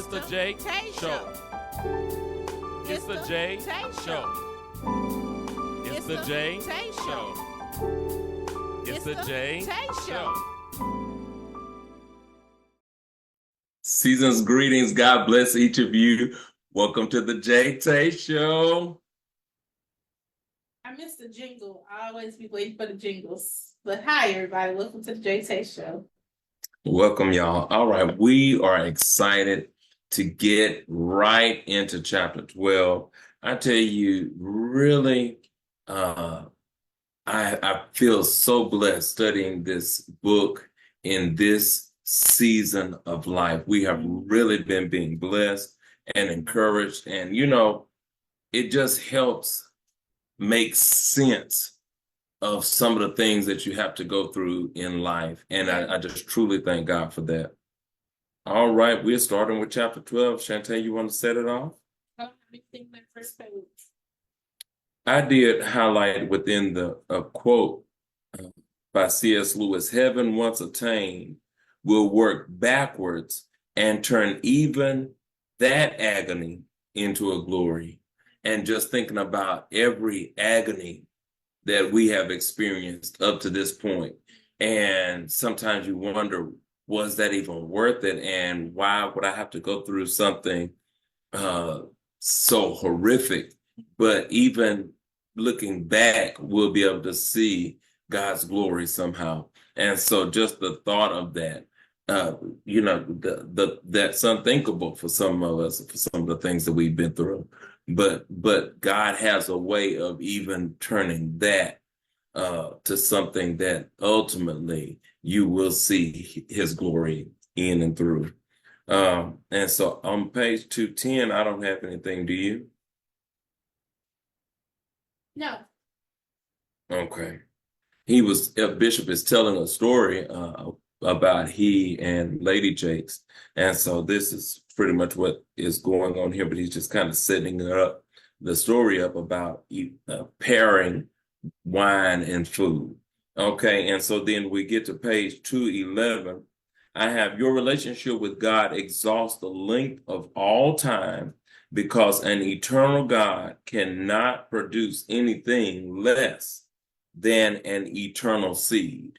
It's the JaeTae Show. It's the JaeTae Show. It's the JaeTae Show. It's the JaeTae Show. Season's greetings. God bless each of you. Welcome to the JaeTae Show. I missed the jingle. I always be waiting for the jingles. But hi, everybody. Welcome to the JaeTae Show. Welcome, y'all. All right, we are excited to get right into chapter 12. I tell you, really, I feel so blessed studying this book in this season of life. We have really been being blessed and encouraged, and it just helps make sense of some of the things that you have to go through in life. And I just truly thank God for that. All right, we're starting with chapter 12. JaeTae, you want to set it off? That first page. I did highlight within the quote by C.S. Lewis, heaven once attained will work backwards and turn even that agony into a glory. And just thinking about every agony that we have experienced up to this point. And sometimes you wonder, was that even worth it? And why would I have to go through something so horrific? But even looking back, we'll be able to see God's glory somehow. And so just the thought of that, that's unthinkable for some of us, for some of the things that we've been through. But God has a way of even turning that to something that ultimately you will see his glory in and through. And so on page 210, I don't have anything. Do you? No. Okay. Bishop is telling a story about he and Lady Jakes. And so this is pretty much what is going on here, but he's just kind of setting the story up about pairing wine and food. Okay, and so then we get to page 211. I have your relationship with God exhausts the length of all time because an eternal God cannot produce anything less than an eternal seed.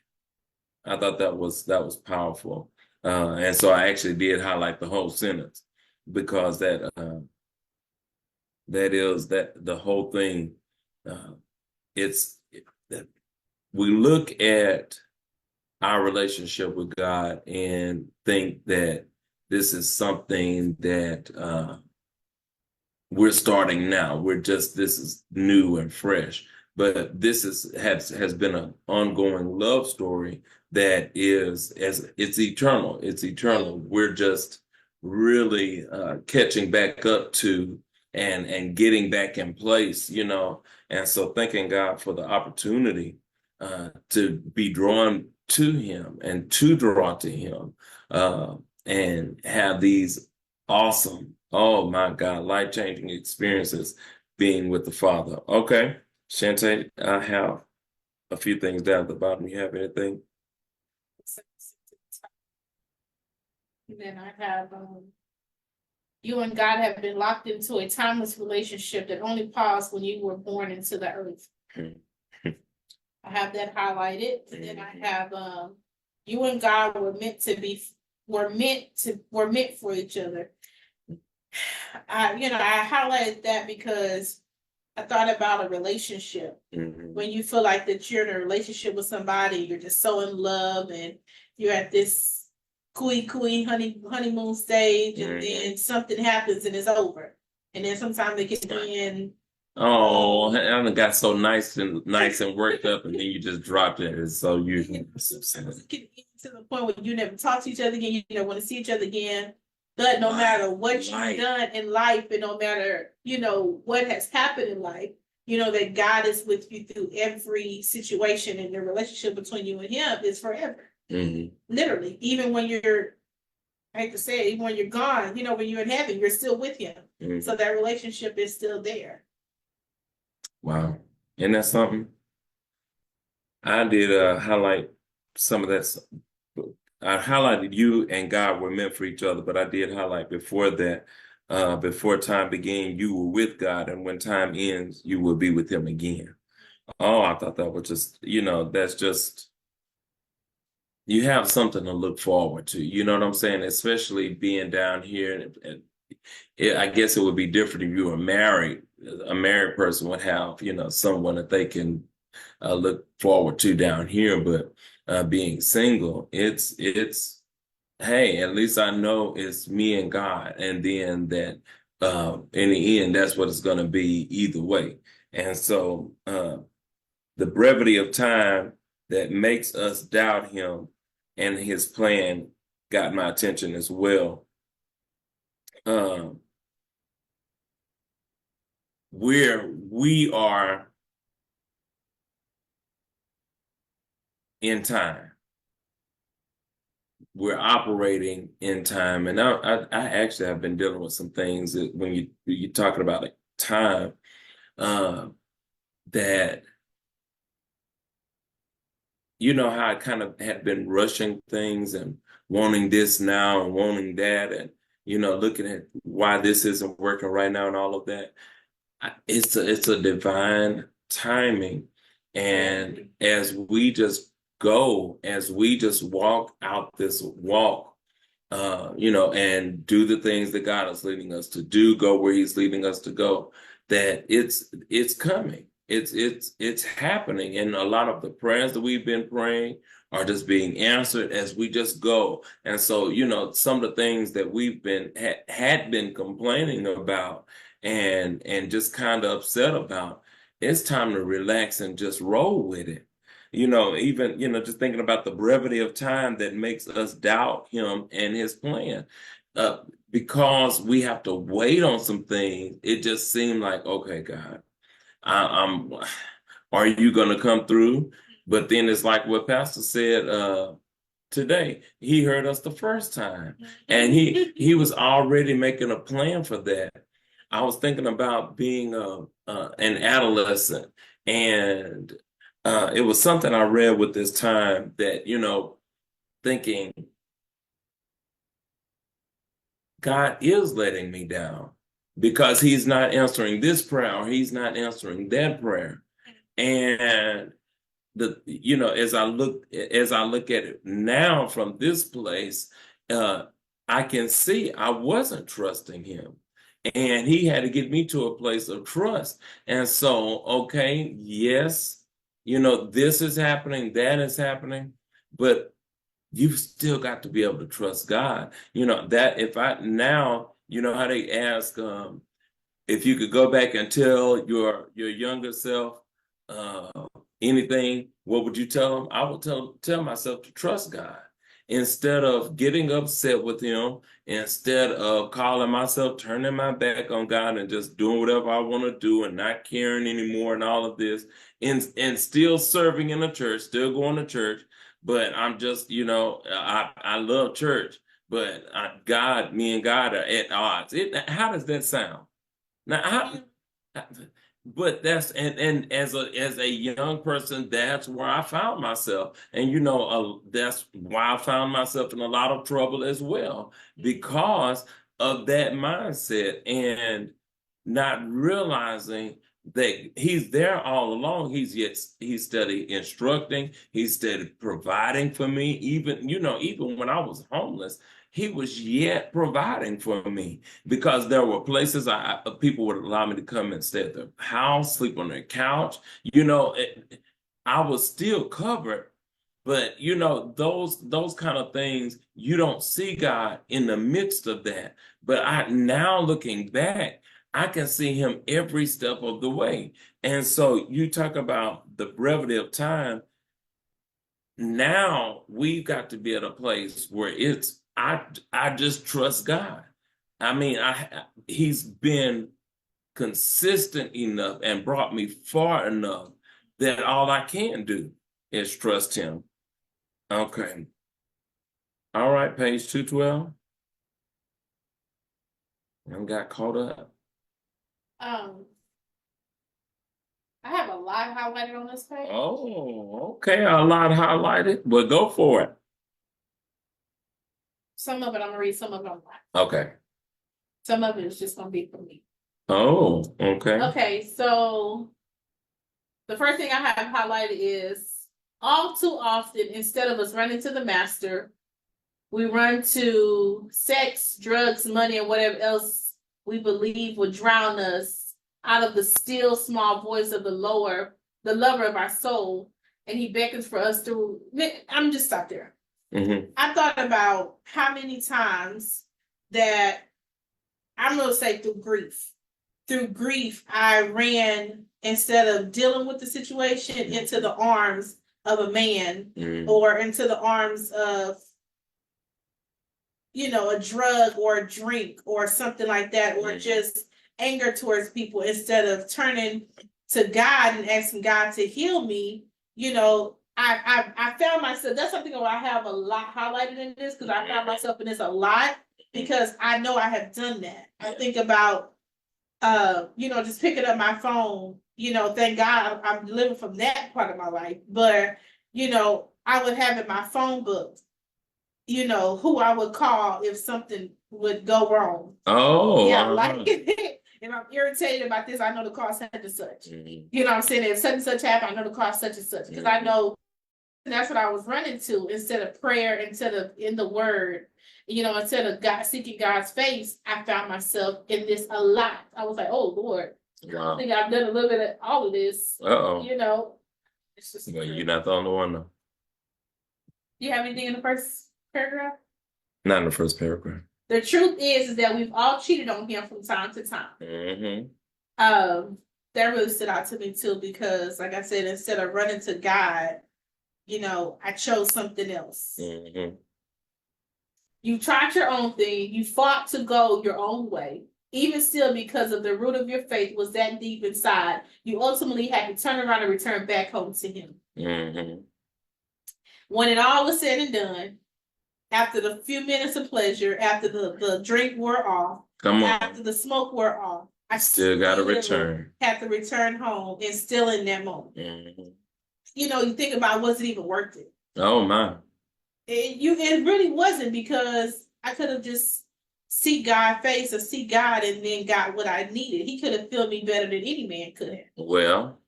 I thought that was powerful. And so I actually did highlight the whole sentence because that is the whole thing. We look at our relationship with God and think that this is something that we're starting now. This is new and fresh. But this has been an ongoing love story that it's eternal. It's eternal. We're just really catching back up to and getting back in place, And so thanking God for the opportunity to be drawn to him and to draw to him and have these awesome, oh my God, life-changing experiences being with the Father. Okay. JaeTae, I have a few things down at the bottom. You have anything? And then I have, you and God have been locked into a timeless relationship that only paused when you were born into the earth. I have that highlighted. And then I have, you and God were meant for each other. I highlighted that because I thought about a relationship. When you feel like that you're in a relationship with somebody, you're just so in love and you're at this honeymoon stage, and then something happens and it's over. And then sometimes they get in. Oh, I got so nice and worked up, and then you just dropped it. It's so usual. Get to the point where you never talk to each other again. You don't want to see each other again. But no matter what you've done in life, and no matter, what has happened in life, that God is with you through every situation, and the relationship between you and him is forever. Literally, even when you're, I hate to say it, even when you're gone, when you're in heaven, you're still with him. So that relationship is still there. Wow. Isn't that something? I did highlight some of that I highlighted you and God were meant for each other, but I did highlight before that, before time began, you were with God, and when time ends, you will be with him again. Oh, I thought that was just, that's just, you have something to look forward to. You know what I'm saying? Especially being down here, and I guess it would be different if you were married. A married person would have, someone that they can look forward to down here, but being single, it's hey, at least I know it's me and God, and then that in the end, that's what it's going to be either way. And so the brevity of time that makes us doubt him and his plan got my attention as well. Where we are in time, we're operating in time, and I actually have been dealing with some things that when you're talking about like time, that how I kind of had been rushing things and wanting this now and wanting that, and looking at why this isn't working right now and all of that. It's a divine timing, and as we just walk out this walk, and do the things that God is leading us to do, go where He's leading us to go, that it's coming. It's happening. And a lot of the prayers that we've been praying are just being answered as we just go. And so, some of the things that we've had been complaining about and just kind of upset about, it's time to relax and just roll with it. Even, just thinking about the brevity of time that makes us doubt him and his plan. Because we have to wait on some things, it just seemed like, okay, God, I'm are you going to come through? But then it's like what Pastor said today. He heard us the first time, and he was already making a plan for that. I was thinking about being an adolescent, and it was something I read with this time that, thinking God is letting me down because he's not answering this prayer or he's not answering that prayer. And as I look at it now from this place, I can see I wasn't trusting him. And he had to get me to a place of trust. And so, okay, yes, this is happening, that is happening, but you've still got to be able to trust God. That if I now, how they ask if you could go back and tell your younger self anything, what would you tell them? I would tell myself to trust God instead of getting upset with him, instead of calling myself, turning my back on God and just doing whatever I want to do and not caring anymore and all of this, and still serving in a church, still going to church. But I'm just, I love church, but me and God are at odds. How does that sound? Now, but that's and as a young person, that's where I found myself, and that's why I found myself in a lot of trouble as well because of that mindset and not realizing that he's there all along. He's steady instructing, he's steady providing for me, even when I was homeless. He was yet providing for me because there were places people would allow me to come and stay at their house, sleep on their couch. I was still covered, but those kind of things, you don't see God in the midst of that. But now looking back, I can see him every step of the way. And so you talk about the brevity of time. Now we've got to be at a place where I just trust God. I mean, he's been consistent enough and brought me far enough that all I can do is trust him. Okay. All right, page 212. I got caught up. I have a lot highlighted on this page. Oh, okay. A lot highlighted. Well, go for it. Some of it I'm gonna read, some of it I'm not. Okay. Some of it is just gonna be for me. Oh, okay. Okay, so the first thing I have highlighted is all too often, instead of us running to the master, we run to sex, drugs, money, and whatever else we believe would drown us out of the still small voice of the lover of our soul. And he beckons for us to, I'm just stop there. Mm-hmm. I thought about how many times that I'm going to say through grief, I ran, instead of dealing with the situation, into the arms of a man, or into the arms of, a drug or a drink or something like that, or just anger towards people, instead of turning to God and asking God to heal me. I found myself, that's something that I have a lot highlighted in this, because I found myself in this a lot, because I know I have done that. I think about, just picking up my phone, thank God I'm living from that part of my life, but, I would have in my phone book, who I would call if something would go wrong. Oh, yeah, like, and I'm irritated about this, I know the cause such and such. You know what I'm saying? If such and such happened, I know the cause such and such, because I know that's what I was running to, instead of prayer, instead of in the word, instead of God, seeking God's face. I found myself in this a lot. I was like, oh Lord, wow. I think I've done a little bit of all of this. It's just, well, you're not the only one though. You have anything in the first paragraph? Not in the first paragraph. The truth is that we've all cheated on him from time to time. That really stood out to me too, because like I said, instead of running to God, I chose something else. You tried your own thing. You fought to go your own way. Even still, because of the root of your faith was that deep inside, you ultimately had to turn around and return back home to him. When it all was said and done, after the few minutes of pleasure, after the drink wore off, after the smoke wore off, I still got to return. Had to return home, and still in that moment. You think about, was it even worth it? Oh my! It really wasn't, because I could have just see God's face or see God and then got what I needed. He could have filled me better than any man could have. Well,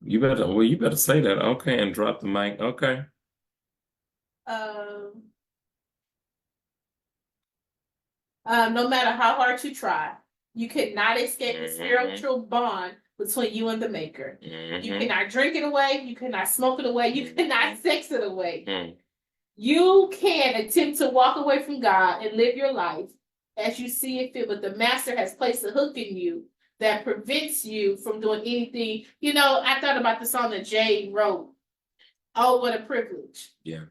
you better say that. Okay, and drop the mic. Okay. No matter how hard you try, you could not escape the spiritual bond between you and the Maker. You cannot drink it away. You cannot smoke it away. You cannot sex it away. You can attempt to walk away from God and live your life as you see it fit, but the Master has placed a hook in you that prevents you from doing anything. I thought about the song that JaeTae wrote. Oh, what a privilege. Yeah.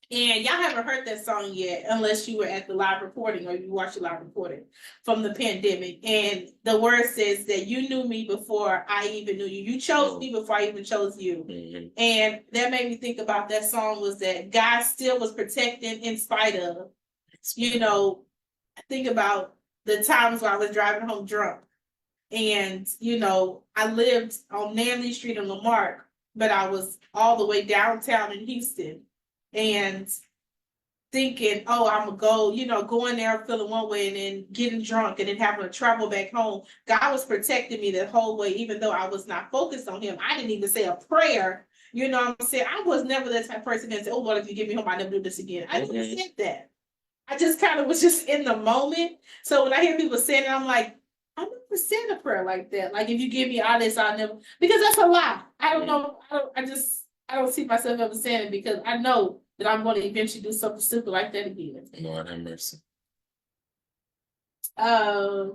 And y'all haven't heard that song yet, unless you were at the live recording or you watched the live recording from the pandemic. And the word says that you knew me before I even knew you. You chose me before I even chose you. And that made me think about that song, was that God still was protecting in spite of. I think about the times where I was driving home drunk. And, I lived on Nanley Street in Lamarck, but I was all the way downtown in Houston. And thinking, oh, I'm gonna go, going there feeling one way and then getting drunk and then having to travel back home. God was protecting me that whole way, even though I was not focused on him. I didn't even say a prayer. You know what I'm saying? I was never that type of person that said, oh, Lord, if you get me home, I never do this again. I never said that. I just kind of was just in the moment. So when I hear people saying it, I'm like, I never said a prayer like that. Like, if you give me all this, I'll never, because that's a lie. I don't know. I don't see myself ever saying it, because I know that I'm going to eventually do something stupid like that again. Lord have mercy. I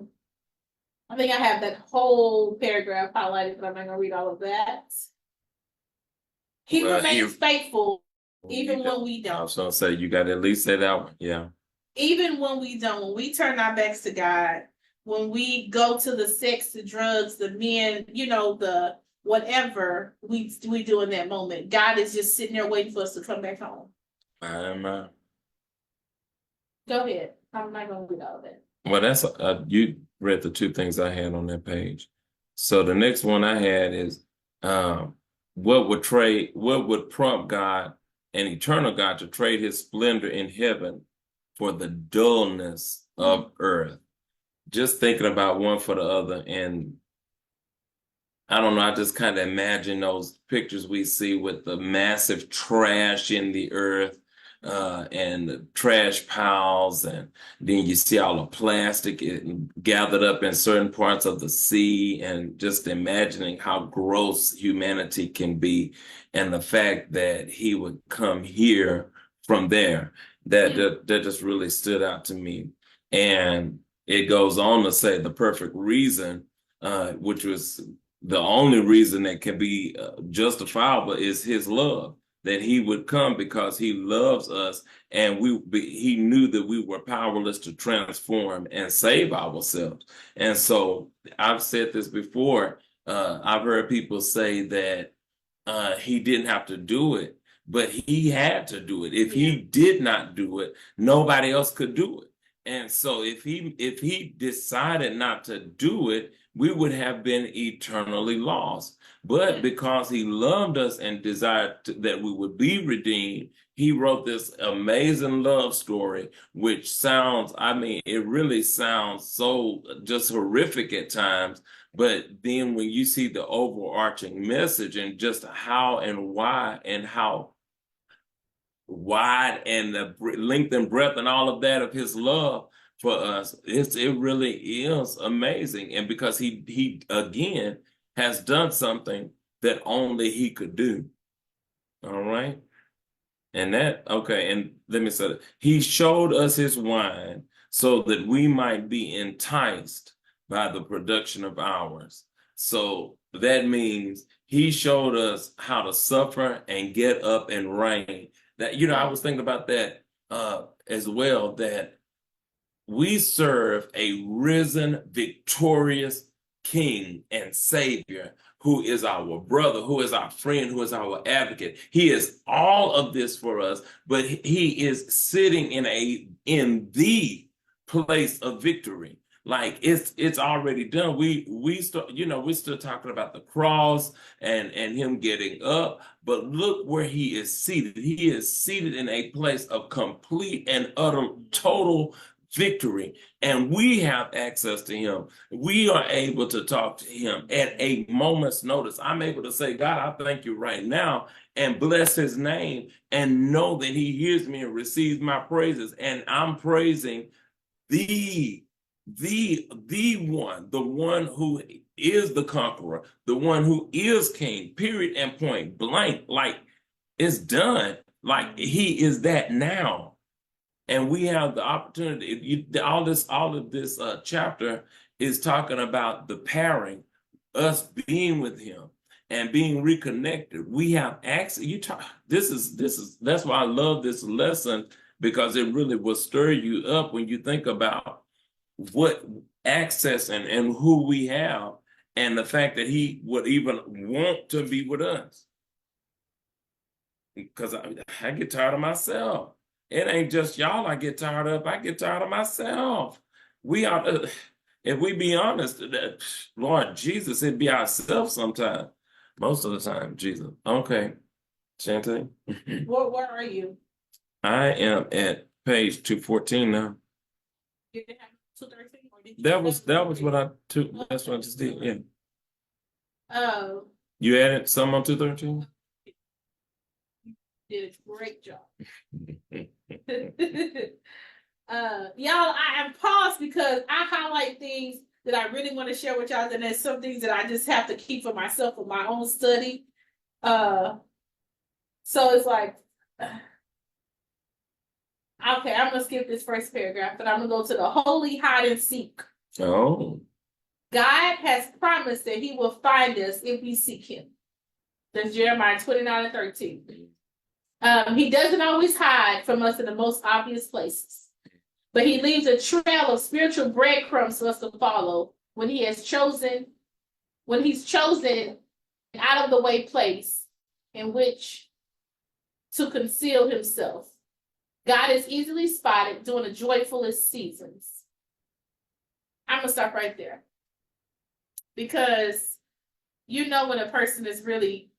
think I have that whole paragraph highlighted, but I'm not going to read all of that. He remains faithful even when we don't. I was going to say, you got to at least say that one. Yeah. Even when we don't, when we turn our backs to God, when we go to the sex, the drugs, the men, the whatever we do in that moment, God is just sitting there waiting for us to come back home. Go ahead. I'm not going to read all of that. Well, that's you read the two things I had on that page. So the next one I had is what would prompt God an eternal God, to trade his splendor in heaven for the dullness of earth. Just thinking about one for the other. And I don't know, I just kind of imagine those pictures we see with the massive trash in the earth, and the trash piles, and then you see all the plastic gathered up in certain parts of the sea, and just imagining how gross humanity can be, and the fact that he would come here from there, that just really stood out to me. And it goes on to say the perfect reason, which was the only reason that can be justifiable, is his love, that he would come because he loves us, and he knew that we were powerless to transform and save ourselves. And so I've said this before. I've heard people say that he didn't have to do it, but he had to do it. If he did not do it, nobody else could do it. And so if he decided not to do it, we would have been eternally lost. But because he loved us and desired that we would be redeemed, he wrote this amazing love story, which sounds, I mean, it really sounds so just horrific at times. But then when you see the overarching message and just how and why and how wide and the length and breadth and all of that of his love for us, it really is amazing. And because he again has done something that only he could do. All right. And let me say that. He showed us his wine so that we might be enticed by the production of ours. So that means he showed us how to suffer and get up and reign. That, I was thinking about that as well, that we serve a risen, victorious King and Savior who is our brother, who is our friend, who is our advocate. He is all of this for us, but he is sitting in the place of victory. Like it's already done. We we're still talking about the cross and him getting up, but look where he is seated. He is seated in a place of complete and utter total victory, and we have access to him. We are able to talk to him at a moment's notice. I'm able to say, God, I thank you right now, and bless his name, and know that he hears me and receives my praises. And I'm praising the one, the one who is the conqueror, the one who is king, period and point blank. Like, it's done. Like, he is that now. And we have the opportunity. All of this chapter is talking about the pairing, us being with him and being reconnected. We have access. That's why I love this lesson, because it really will stir you up when you think about what access and who we have, and the fact that he would even want to be with us. Because I get tired of myself. It ain't just y'all I get tired of. I get tired of myself. We are, if we be honest, Lord Jesus, it'd be ourselves sometimes. Most of the time, Jesus. Okay, JaeTae. Where are you? I am at page 214 now. Did they have 213? That was what I took. That's what I just did. Yeah. Oh. You added some on 213? Did a great job. Y'all, I am paused because I highlight things that I really want to share with y'all, and there's some things that I just have to keep for myself for my own study. So it's like, okay, I'm gonna skip this first paragraph, but I'm gonna go to the holy hide and seek. Oh. God has promised that he will find us if we seek him. That's Jeremiah 29:13. He doesn't always hide from us in the most obvious places, but he leaves a trail of spiritual breadcrumbs for us to follow when he's chosen an out of the way place in which to conceal himself. God is easily spotted during the joyfulest seasons. I'm gonna stop right there, because when a person is really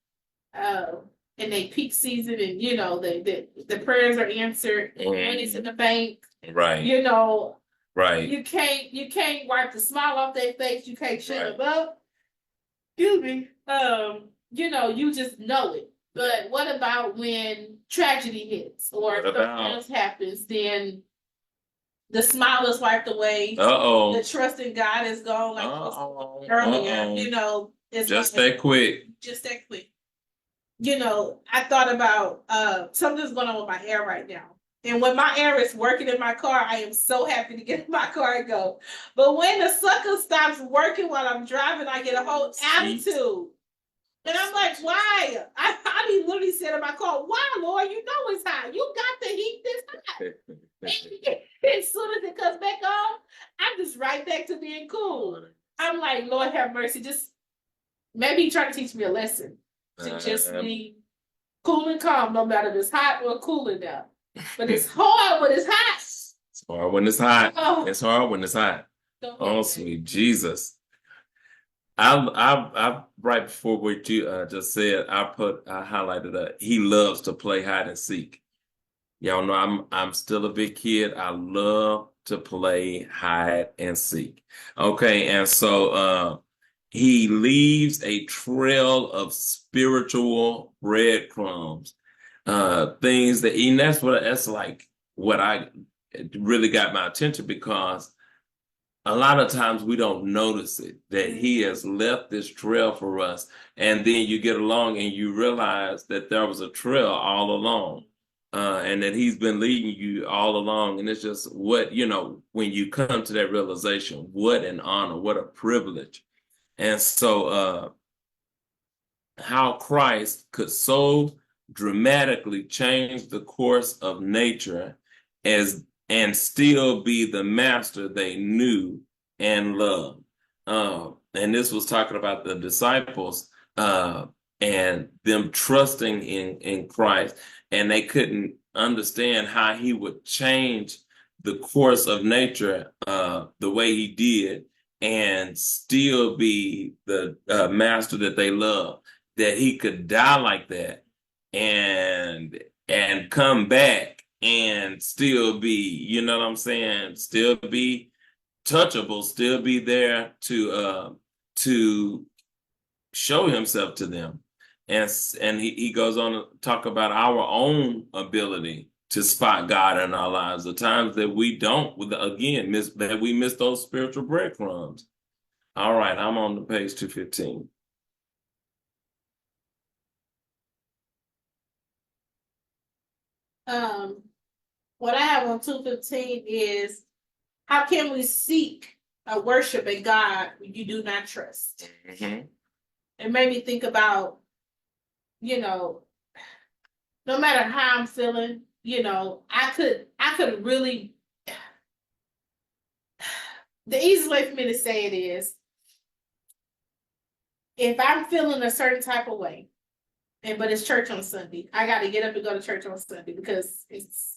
in their peak season, and you know, the prayers are answered, money's in the bank. Right. You know, right. You can't wipe the smile off their face, you can't shut them up. Excuse me. You know, you just know it. But what about when tragedy hits or something else happens? Then the smile is wiped away. The trust in God is gone, like earlier. You know, it's just like, that quick. Just that quick. You know, I thought about something's going on with my hair right now. And when my air is working in my car, I am so happy to get in my car and go. But when the sucker stops working while I'm driving, I get a whole attitude. And I'm like, why? I be literally sitting in my car, why, Lord? You know it's hot. You got the heat this hot. As soon as it comes back on, I'm just right back to being cool. I'm like, Lord have mercy. Just maybe try to teach me a lesson. To just be cool and calm, no matter if it's hot or cool enough. But it's hard when it's hot. It's hard when it's hot. Oh. It's hard when it's hot. Oh, sweet Jesus. I right before what you just said, I highlighted he loves to play hide and seek. Y'all know I'm still a big kid. I love to play hide and seek. Okay, and so he leaves a trail of spiritual breadcrumbs. Things that, and that's like what I really got my attention, because a lot of times we don't notice it, that he has left this trail for us. And then you get along and you realize that there was a trail all along, and that he's been leading you all along. And it's just what, you know, when you come to that realization, what an honor, what a privilege. And so how Christ could so dramatically change the course of nature and still be the master they knew and loved. And this was talking about the disciples and them trusting in Christ, and they couldn't understand how he would change the course of nature the way he did and still be the master that they love, that he could die like that and come back and still be, you know what I'm saying, still be touchable, still be there to show himself to them. And he goes on to talk about our own ability to spot God in our lives, the times that we don't, again, that we miss those spiritual breadcrumbs. All right, I'm on the page 215. What I have on 215 is, how can we seek a worship in God when you do not trust? Mm-hmm. It made me think about, you know, no matter how I'm feeling, you know, I could really, the easiest way for me to say it is, if I'm feeling a certain type of way, but it's church on Sunday, I got to get up and go to church on Sunday because it's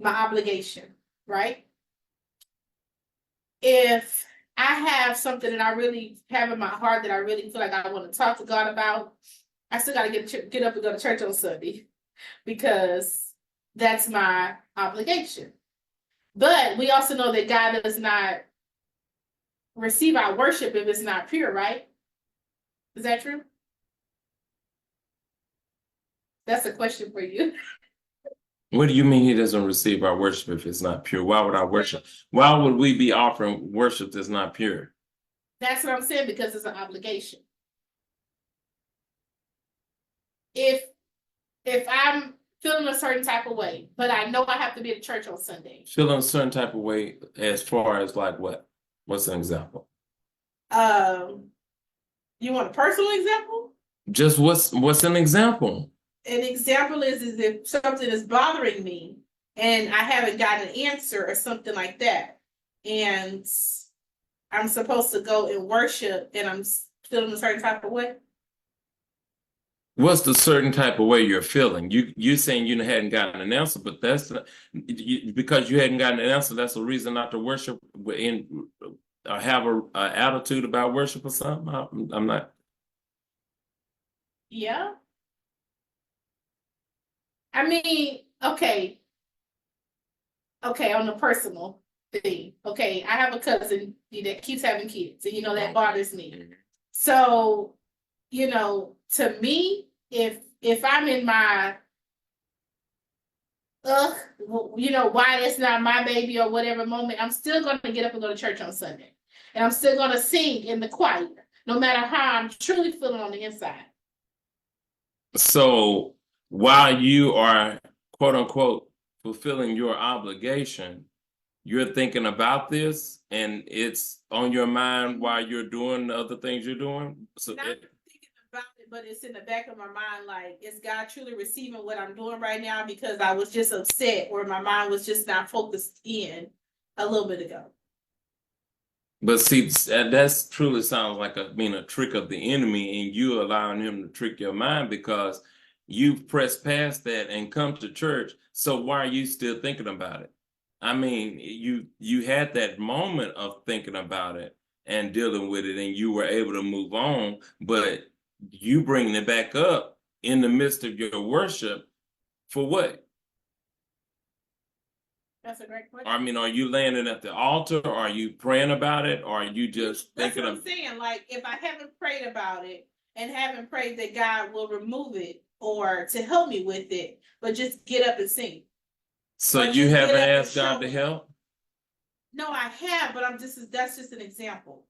my obligation, right? If I have something that I really have in my heart that I really feel like I want to talk to God about, I still got to get up and go to church on Sunday because that's my obligation. But we also know that God does not receive our worship if it's not pure, right? Is that true? That's a question for you. What do you mean he doesn't receive our worship if it's not pure? Why would our worship? Why would we be offering worship that's not pure? That's what I'm saying, because it's an obligation. If I'm feeling a certain type of way, but I know I have to be at church on Sunday. Feeling a certain type of way as far as like what? What's an example? You want a personal example? Just what's an example? An example is if something is bothering me and I haven't gotten an answer or something like that, and I'm supposed to go and worship and I'm feeling a certain type of way. What's the certain type of way you're feeling? You saying you hadn't gotten an answer, but that's because you hadn't gotten an answer. That's a reason not to worship or have a attitude about worship or something. I'm not. Yeah. I mean, okay, on the personal thing. Okay, I have a cousin that keeps having kids, and that bothers me. So, to me, if I'm in my why that's not my baby or whatever moment, I'm still gonna get up and go to church on Sunday. And I'm still gonna sing in the choir, no matter how I'm truly feeling on the inside. So while you are quote unquote fulfilling your obligation, you're thinking about this and it's on your mind while you're doing the other things you're doing. So Not thinking about it, but it's in the back of my mind, like, is God truly receiving what I'm doing right now? Because I was just upset, or my mind was just not focused in a little bit ago. but see, that's truly sounds like a trick of the enemy, and you allowing him to trick your mind because you've pressed past that and come to church. So why are you still thinking about it? I mean, you had that moment of thinking about it and dealing with it, and you were able to move on, but you bringing it back up in the midst of your worship for what? That's a great question. I mean, are you landing at the altar? Or are you praying about it? Or are you just That's thinking what I'm saying. Like, if I haven't prayed about it and haven't prayed that God will remove it or to help me with it, but just get up and sing. So Or you just haven't get up and asked God show to me. help? No, I have, but that's just an example.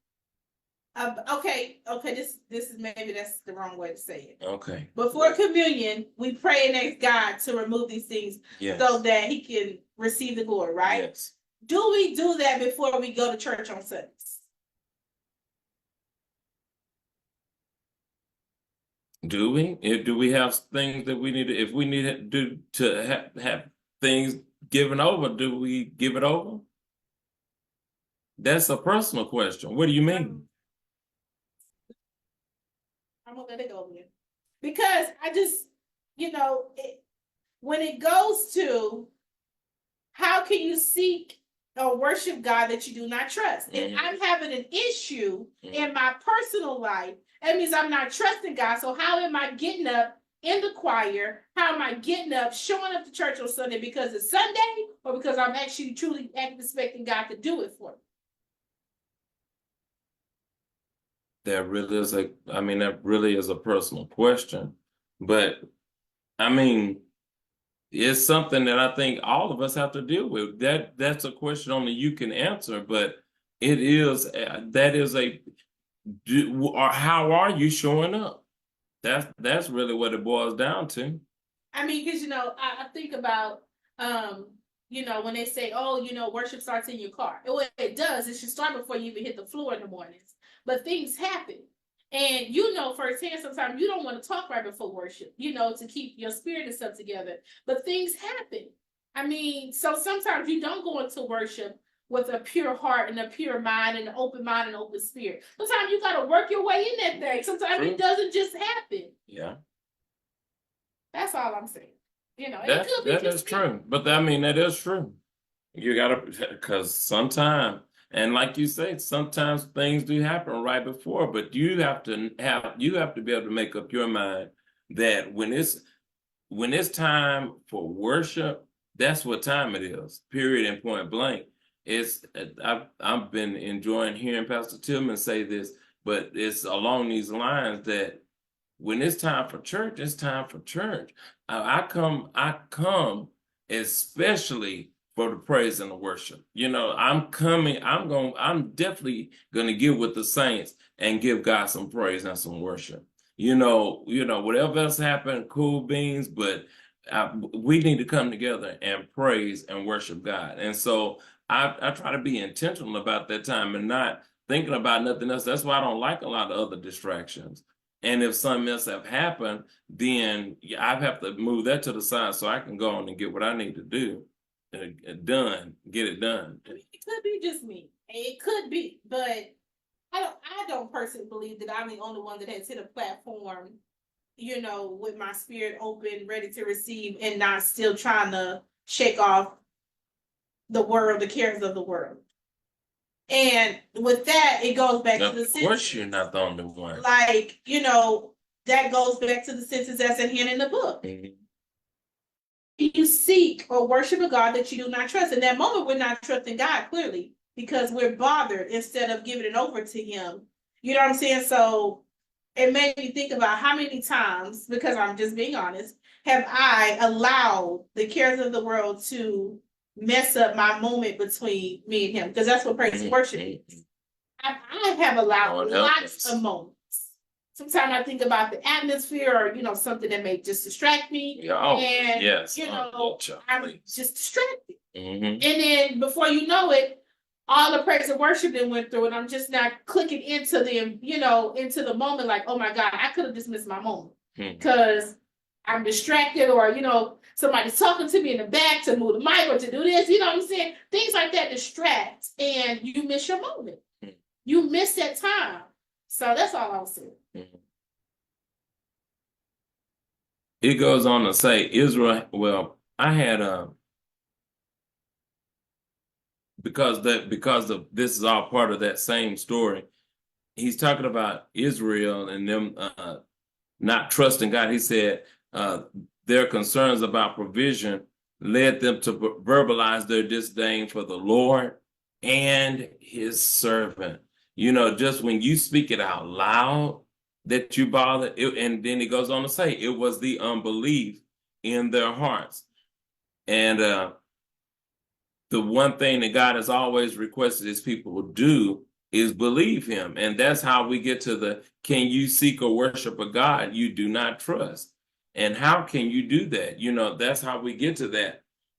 Okay, this is, maybe that's the wrong way to say it. Okay. Before communion, we pray and ask God to remove these things Yes. so that He can receive the glory, right? Yes. Do we do that before we go to church on Sundays? Do we? Do we have things that we need to, if we need to do to have things given over, do we give it over? That's a personal question. What do you mean? I'm gonna let it go again. Because I just, when it goes to how can you seek or worship God that you do not trust? If I'm having an issue in my personal life, that means I'm not trusting God. So how am I getting up in the choir? How am I getting up, showing up to church on Sunday because it's Sunday, or because I'm actually truly expecting God to do it for me? That really is a personal question. But I mean, it's something that I think all of us have to deal with. That's a question only you can answer, but it is or how are you showing up? That's really what it boils down to. I mean, because I think about when they say, oh, worship starts in your car. What it does, it should start before you even hit the floor in the mornings. But things happen. And firsthand, sometimes you don't want to talk right before worship, to keep your spirit and stuff together. But things happen. I mean, so sometimes you don't go into worship with a pure heart and a pure mind and an open mind and open spirit. Sometimes you got to work your way in that thing. Sometimes it doesn't just happen. Yeah. That's all I'm saying. That is true. But that is true. You gotta, because sometimes, and like you say, sometimes things do happen right before, but you have to be able to make up your mind that when it's time for worship, that's what time it is. Period and point blank. I've been enjoying hearing Pastor Tillman say this, but it's along these lines that when it's time for church, it's time for church. I come especially for the praise and the worship. I'm definitely gonna get with the saints and give God some praise and some worship. Whatever else happened, cool beans, but we need to come together and praise and worship God. And so I try to be intentional about that time and not thinking about nothing else. That's why I don't like a lot of other distractions. And if something else have happened, then I have to move that to the side so I can go on and get what I need to do done, get it done. It could be just me. It could be, but I don't personally believe that I'm the only one that has hit a platform, with my spirit open, ready to receive, and not still trying to shake off the cares of the world. And with that, it goes back to the senses. Of course, you're not the only one. Like, that goes back to the senses that's at hand in the book. you seek or worship a God that you do not trust. In that moment, we're not trusting God, clearly, because we're bothered instead of giving it over to him. You know what I'm saying? So it made me think about how many times, because I'm just being honest, have I allowed the cares of the world to mess up my moment between me and him? Because that's what praise and worship is. I have allowed lots of moments. Sometimes I think about the atmosphere or, something that may just distract me. And, yes. I'm just distracted. And then before you know it, all the praise and worship that went through, and I'm just not clicking into into the moment like, oh my God, I could have just missed my moment because I'm distracted, or somebody's talking to me in the back to move the mic or to do this. You know what I'm saying? Things like that distract, and you miss your moment. You miss that time. So that's all I was saying. It goes on to say Israel. Well, I had because this is all part of that same story. He's talking about Israel and them not trusting God. He said their concerns about provision led them to verbalize their disdain for the Lord and his servant. Just when you speak it out loud that you bother, and then he goes on to say it was the unbelief in their hearts. And the one thing that God has always requested his people to do is believe him. And that's how we get to can you seek or worship a God you do not trust? And how can you do that? That's how we get to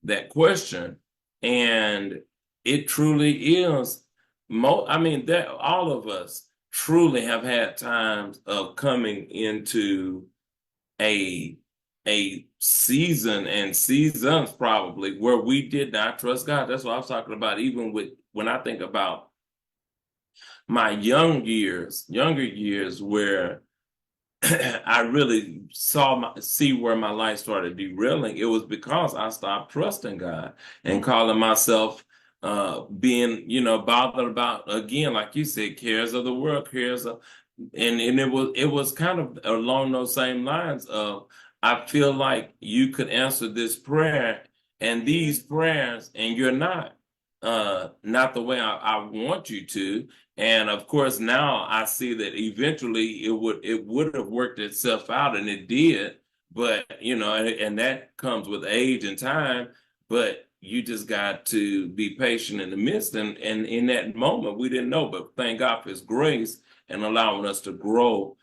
that question. And it truly is, that all of us truly have had times of coming into a season and seasons probably where we did not trust God. That's what I was talking about. Even when I think about my younger years where I really see where my life started derailing, it was because I stopped trusting God and calling myself being, bothered about, again, like you said, cares of the world, and it was kind of along those same lines of, I feel like you could answer this prayer and these prayers, and you're not the way I want you to. And of course, now I see that eventually it would have worked itself out, and it did. But and that comes with age and time. But you just got to be patient in the midst. And in that moment, we didn't know. But thank God for his grace and allowing us to grow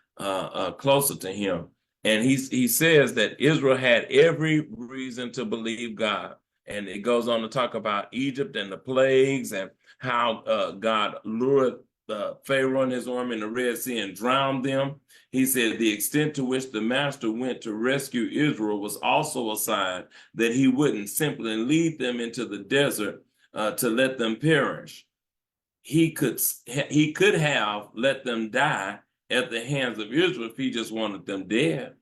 closer to him. And he says that Israel had every reason to believe God. And it goes on to talk about Egypt and the plagues and how God lured Pharaoh and his army in the Red Sea and drowned them. He said the extent to which the master went to rescue Israel was also a sign that he wouldn't simply lead them into the desert to let them perish. He could have let them die at the hands of Israel if he just wanted them dead.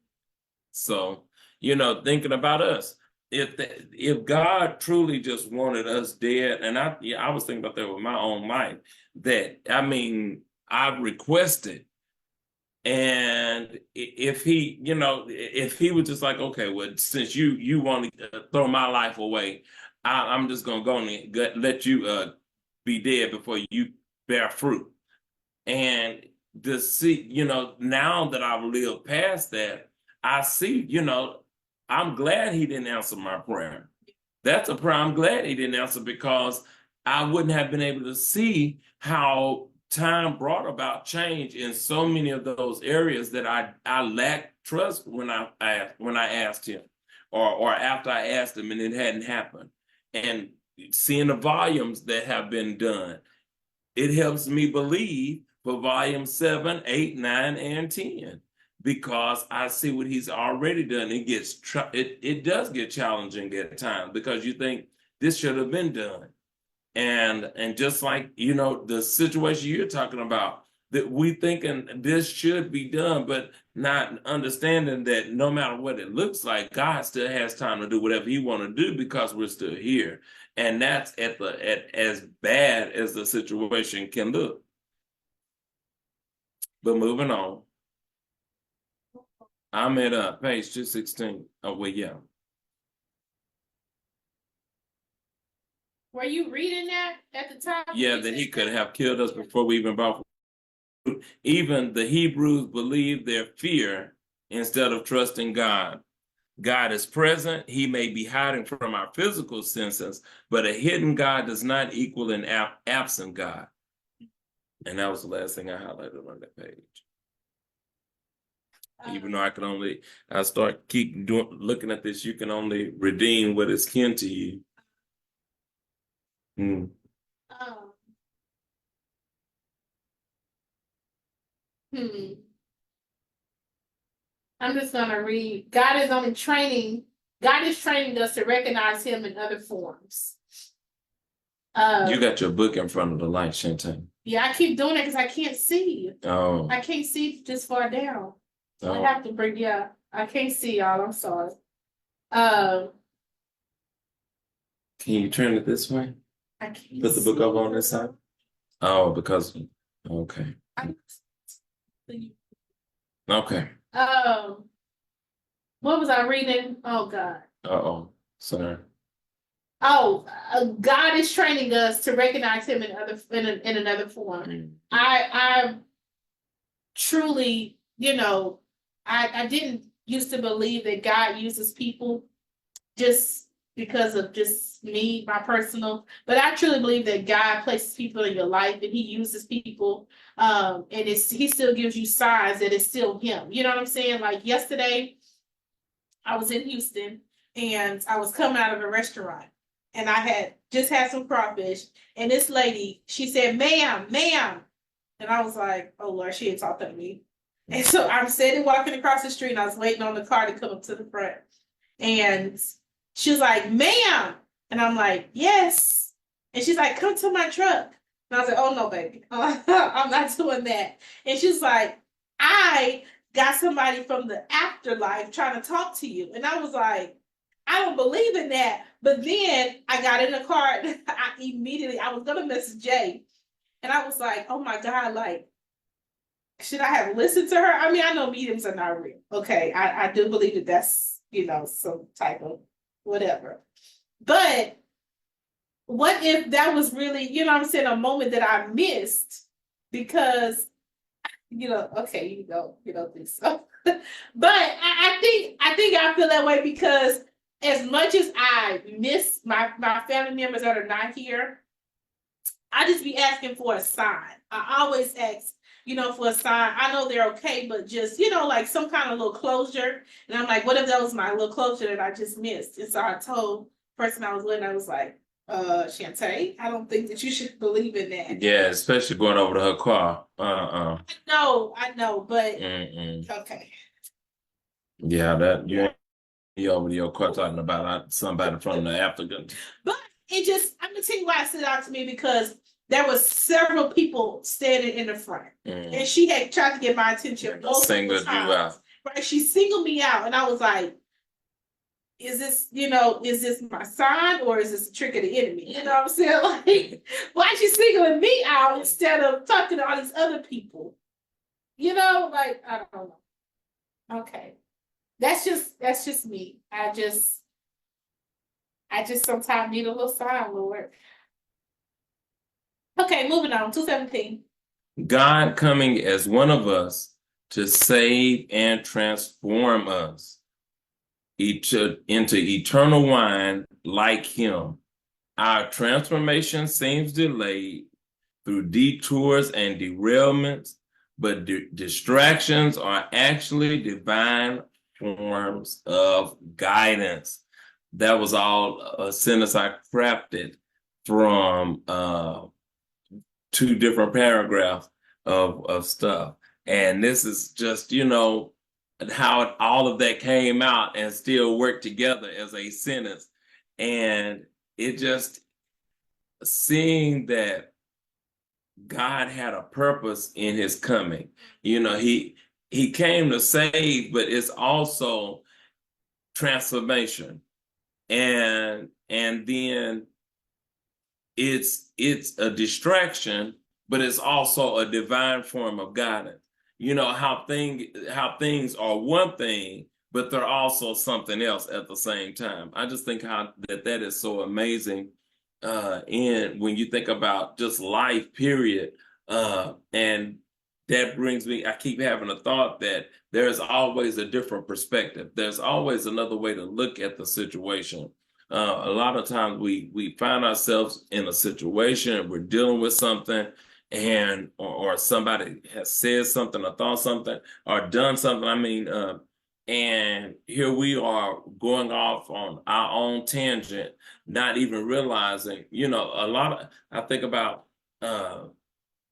So, thinking about us, if God truly just wanted us dead, and I was thinking about that with my own life, that I requested, and if he was just like, okay, well, since you want to throw my life away, I'm just gonna go and let you be dead before you bear fruit. And to see, now that I've lived past that, I see, I'm glad he didn't answer my prayer. That's a prayer I'm glad he didn't answer, because I wouldn't have been able to see how time brought about change in so many of those areas that I lacked trust when I asked him, or after I asked him and it hadn't happened. And seeing the volumes that have been done, it helps me believe for volume 7, 8, 9, and 10. Because I see what he's already done. It does get challenging at times, because you think this should have been done. And just like, the situation you're talking about, that we thinking this should be done, but not understanding that no matter what it looks like, God still has time to do whatever he want to do, because we're still here. And that's at as bad as the situation can look. But moving on. I'm at page 216. Oh, well, yeah. Were you reading that at the time? Yeah, that he could have killed us before we even brought. Even the Hebrews believed their fear instead of trusting God. God is present. He may be hiding from our physical senses, but a hidden God does not equal an absent God. And that was the last thing I highlighted on that page. Even though I keep looking at this, you can only redeem what is kin to you. Hmm. I'm just gonna read. God is training us to recognize him in other forms. You got your book in front of the light, JaeTae. Yeah, I keep doing it because I can't see. Oh. I can't see this far down. Oh. I have to bring, I can't see y'all. I'm sorry. Can you turn it this way? I can't put the book up on this side. Oh, because okay. Okay. What was I reading? Oh God. Uh-oh. Sorry. Oh, God is training us to recognize him in another form. Mm. I truly, I didn't used to believe that God uses people just because of just me, my personal, but I truly believe that God places people in your life and he uses people, and he still gives you signs that it's still him. You know what I'm saying? Like yesterday, I was in Houston and I was coming out of a restaurant and I had just had some crawfish and this lady, she said, ma'am. And I was like, oh Lord, she had talked to me. And so I'm sitting walking across the street and I was waiting on the car to come up to the front. And she was like, ma'am. And I'm like, yes. And she's like, come to my truck. And I was like, oh no, baby. I'm not doing that. And she's like, I got somebody from the afterlife trying to talk to you. And I was like, I don't believe in that. But then I got in the car and I was going to message Jay. And I was like, oh my God, like, should I have listened to her? I mean, I know mediums are not real. Okay, I do believe that that's, some type of whatever. But what if that was really, a moment that I missed because, okay, this. But I think I feel that way because as much as I miss my family members that are not here, I just be asking for a sign. I always ask, for a sign. I know they're okay, but just, like some kind of little closure. And I'm like, what if that was my little closure that I just missed? And so I told the person I was with, I was like, JaeTae, I don't think that you should believe in that. Yeah, especially going over to her car. I know, but okay. Yeah, that you over to your car talking about somebody from the African. But I'm gonna tell you why it stood out to me because there was several people standing in the front, and she had tried to get my attention. Singled you out, right? She singled me out, and I was like, "Is this my sign, or is this a trick of the enemy?" You know what I'm saying? Like, why is she singling me out instead of talking to all these other people? Like I don't know. Okay, that's just me. I just sometimes need a little sign, Lord. Okay, moving on. 217. God coming as one of us to save and transform us into eternal wine like him. Our transformation seems delayed through detours and derailments, but distractions are actually divine forms of guidance. That was all a sentence I crafted from 2 different paragraphs of stuff. And this is just, how all of that came out and still worked together as a sentence. And it just seeing that God had a purpose in his coming. He came to save, but it's also transformation. And then it's a distraction, but it's also a divine form of guidance. How things are one thing, but they're also something else at the same time. I just think how that is so amazing in when you think about just life, period. And that brings me, I keep having a thought that there's always a different perspective. There's always another way to look at the situation. A lot of times we find ourselves in a situation, we're dealing with something, and or somebody has said something or thought something or done something. And here we are going off on our own tangent, not even realizing, I think about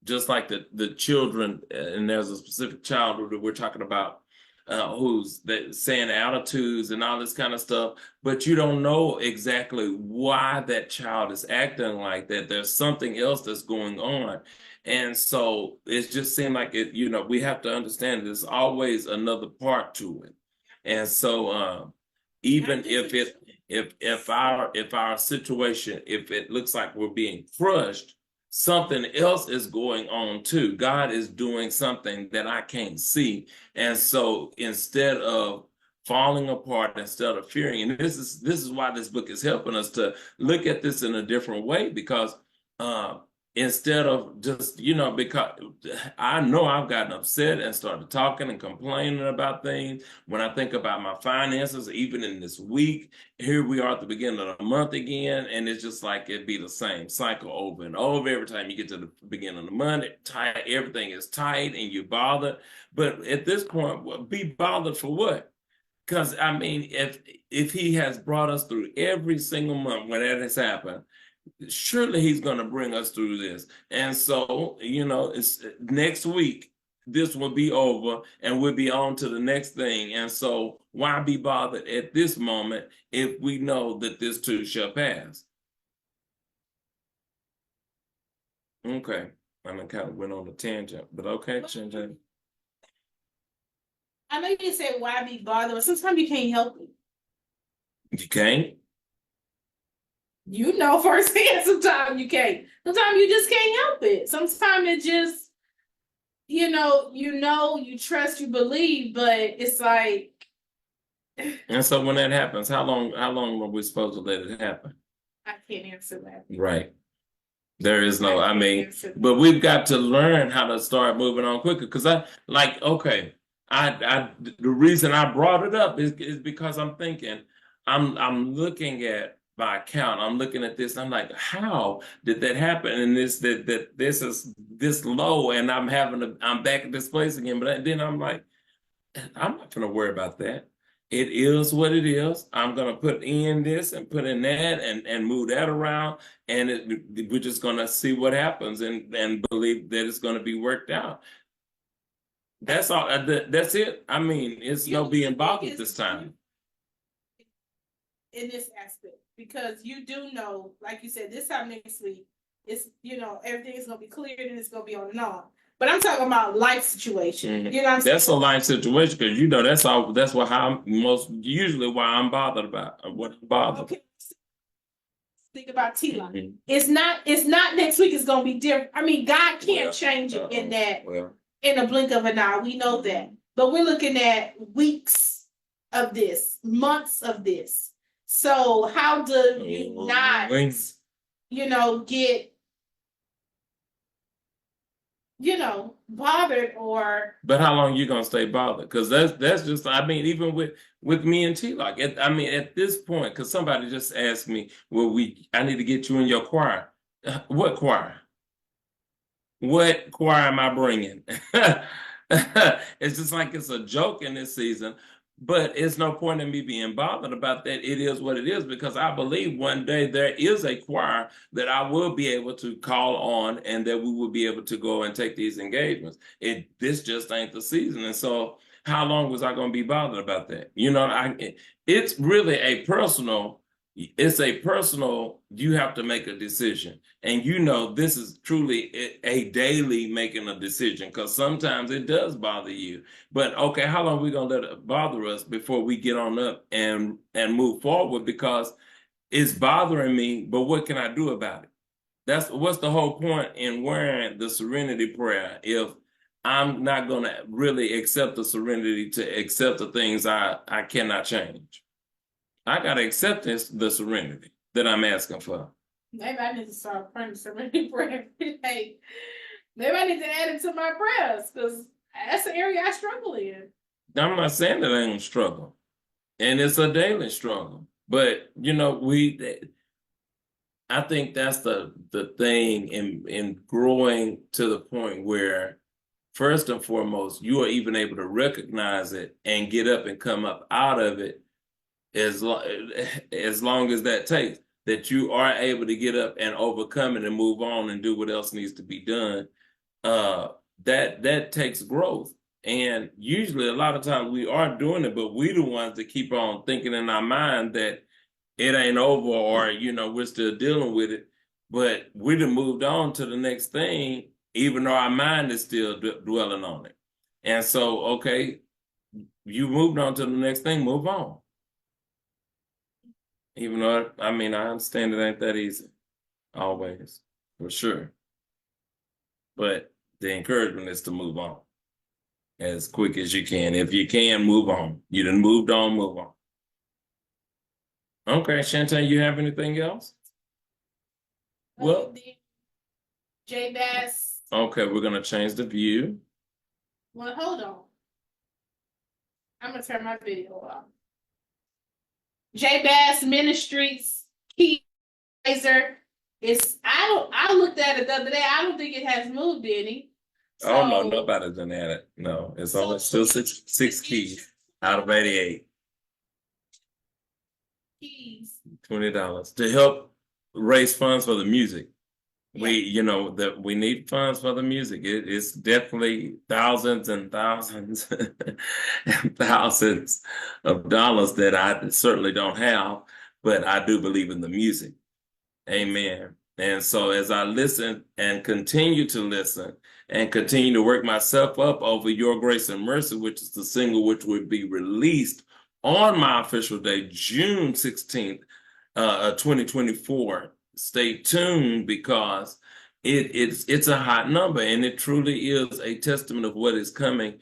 just like the children, and there's a specific child that we're talking about who's saying attitudes and all this kind of stuff, but you don't know exactly why that child is acting like that. There's something else that's going on. And so it just seemed like we have to understand there's always another part to it. And so even if our situation, if it looks like we're being crushed, something else is going on too. God is doing something that I can't see. And so instead of falling apart, instead of fearing, and this is why this book is helping us to look at this in a different way, because instead of just, because I know I've gotten upset and started talking and complaining about things. When I think about my finances, even in this week, here we are at the beginning of the month again, and it's just like it'd be the same cycle over and over. Every time you get to the beginning of the month, everything is tight and you're bothered. But at this point, be bothered for what? Because if he has brought us through every single month when that has happened, surely he's going to bring us through this. And so, it's next week, this will be over and we'll be on to the next thing. And so why be bothered at this moment if we know that this too shall pass? Okay. I kind of went on a tangent, but okay, Chinjay. I know you said why be bothered, but sometimes you can't help it. You can't? You know firsthand, sometimes you can't. Sometimes you just can't help it. Sometimes it just, you trust, you believe, but it's like. And so when that happens, how long are we supposed to let it happen? I can't answer that. Right. There is no, but we've got to learn how to start moving on quicker. Because the reason I brought it up is because I'm thinking, I'm looking at my account, I'm looking at this, I'm like, how did that happen? And this is this low, and I'm back at this place again. But then I'm like, I'm not gonna worry about that. It is what it is. I'm gonna put in this and put in that and move that around, and we're just gonna see what happens and believe that it's gonna be worked out. That's all. That's it. It's no being bothered this time. In this aspect, because you do know, like you said, this time next week, it's everything is gonna be cleared and it's gonna be on and on. But I'm talking about life situation. Mm-hmm. That's a life situation, because that's all. That's why I'm bothered about what I'm bothered. Okay. Think about T-Line. Mm-hmm. It's not next week. It's gonna be different. God can't change it in a blink of an eye. We know that, but we're looking at weeks of this, months of this. So how do you not, get, bothered or? But how long are you gonna stay bothered? Because that's just, even with me and T, like at this point, because somebody just asked me, I need to get you in your choir. What choir? What choir am I bringing? It's just like it's a joke in this season. But it's no point in me being bothered about that. It is what it is, because I believe one day there is a choir that I will be able to call on, and that we will be able to go and take these engagements. This just ain't the season. And so how long was I going to be bothered about that? It's really you have to make a decision. And this is truly a daily making a decision, because sometimes it does bother you. But okay, how long are we going to let it bother us before we get on up and move forward? Because it's bothering me, but what can I do about it? What's the whole point in wearing the serenity prayer if I'm not going to really accept the serenity to accept the things I cannot change? I got to accept the serenity that I'm asking for. Maybe I need to start praying so many prayers every day. Maybe I need to add it to my prayers because that's the area I struggle in. I'm not saying that I ain't struggle, and it's a daily struggle. But I think that's the thing in growing to the point where, first and foremost, you are even able to recognize it and get up and come up out of it as long as that takes. That you are able to get up and overcome it and move on and do what else needs to be done. That takes growth. And usually a lot of times we are doing it, but we're the ones that keep on thinking in our mind that it ain't over or, we're still dealing with it. But we'd have moved on to the next thing, even though our mind is still dwelling on it. And so, okay, you moved on to the next thing, move on. Even though, I understand it ain't that easy, always, for sure. But the encouragement is to move on as quick as you can. If you can, move on. You done moved on, move on. Okay, JaeTae, you have anything else? Well, JaeTae. Okay, we're gonna change the view. Well, hold on. I'm gonna turn my video off. JaeTae Ministries key laser. I looked at it the other day. I don't think it has moved any. So, oh no, nobody's done added. No, it's only still six keys out of 88. Keys. $20 to help raise funds for the music. Yeah. We need funds for the music. It's definitely thousands and thousands and thousands of dollars that I certainly don't have, but I do believe in the music. Amen. And so as I listen and continue to listen and continue to work myself up over Your Grace and Mercy, which is the single which would be released on my official day, June 16th, 2024. Stay tuned because it's a hot number, and it truly is a testament of what is coming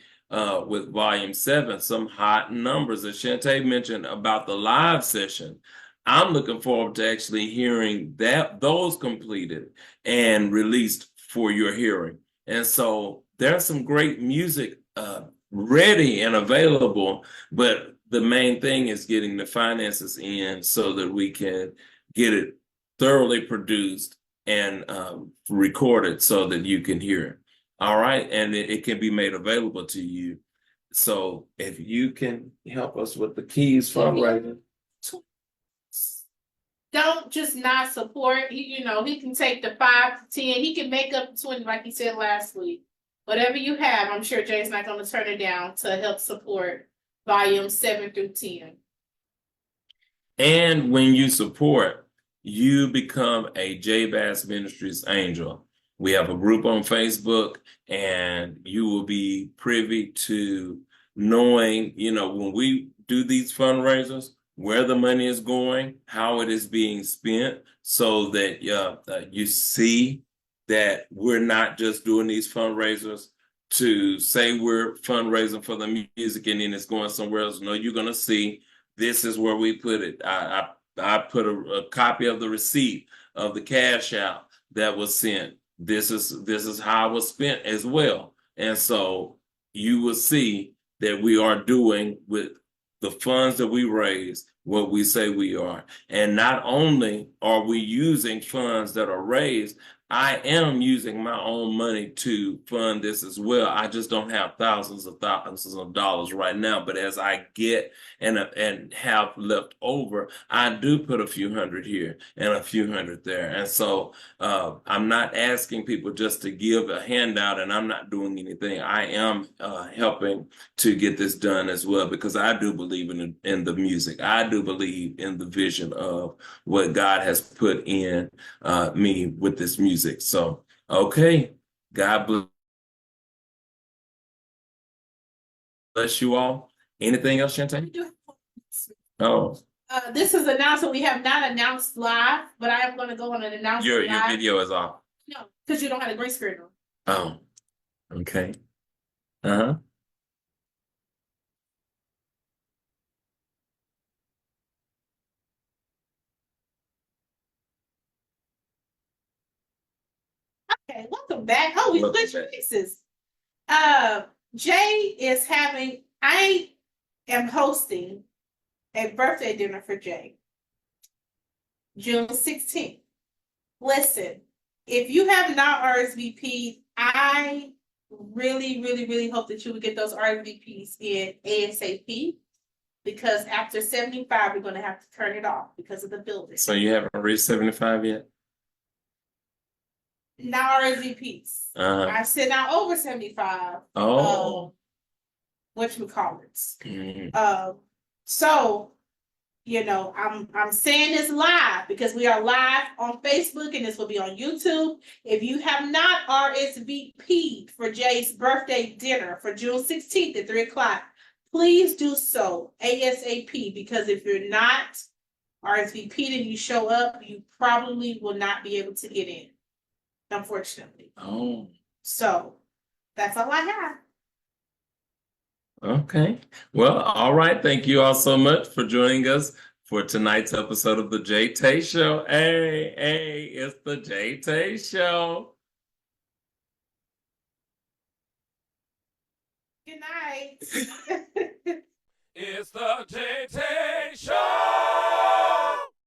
with Volume 7. Some hot numbers, as JaeTae mentioned about the live session. I'm looking forward to actually hearing those completed and released for your hearing. And so there's some great music ready and available, but the main thing is getting the finances in so that we can get it thoroughly produced and recorded so that you can hear it. All right. And it can be made available to you. So if you can help us with the keys fundraising. Don't just not support. He can take the 5 to 10. He can make up 20, like he said last week. Whatever you have, I'm sure Jay's not going to turn it down to help support Volume 7 through 10. And when you support, you become a JaeTae Ministries angel. We have a group on Facebook, and you will be privy to knowing, when we do these fundraisers, where the money is going, how it is being spent, so that you see that we're not just doing these fundraisers to say we're fundraising for the music and then it's going somewhere else. No, you're going to see this is where we put it. I put a copy of the receipt of the cash out that was sent. This is how it was spent as well. And so you will see that we are doing with the funds that we raise what we say we are. And not only are we using funds that are raised, I am using my own money to fund this as well. I just don't have thousands of dollars right now. But as I get and have left over, I do put a few hundred here and a few hundred there. And so I'm not asking people just to give a handout, and I'm not doing anything. I am helping to get this done as well, because I do believe in the music. I do believe in the vision of what God has put in me with this music. So, okay, God bless you all. Anything else, JaeTae? Oh. This is announcement we have not announced live, but I am going to go on an announcement. Your video is off. No, because you don't have a green screen on. Oh, okay. Uh-huh. Okay, welcome back. Oh, we Welcome switched back. places. Jay is having, I am hosting a birthday dinner for Jay, June 16th. Listen, if you have not RSVP'd, I really, really, really hope that you would get those RSVPs in ASAP, because after 75, we're going to have to turn it off because of the building. So you haven't reached 75 yet? Not RSVPs. I sent out over 75. Oh. Whatchamacallits. Mhm. So, you know, I'm saying this live because we are live on Facebook and this will be on YouTube. If you have not RSVP'd for Jay's birthday dinner for June 16th at 3 o'clock, please do so ASAP, because if you're not RSVP'd and you show up, you probably will not be able to get in, unfortunately. Oh. So that's all I have. Okay. Well, all right. Thank you all so much for joining us for tonight's episode of the JaeTae Show. Hey, it's the JaeTae Show. Good night. It's the JaeTae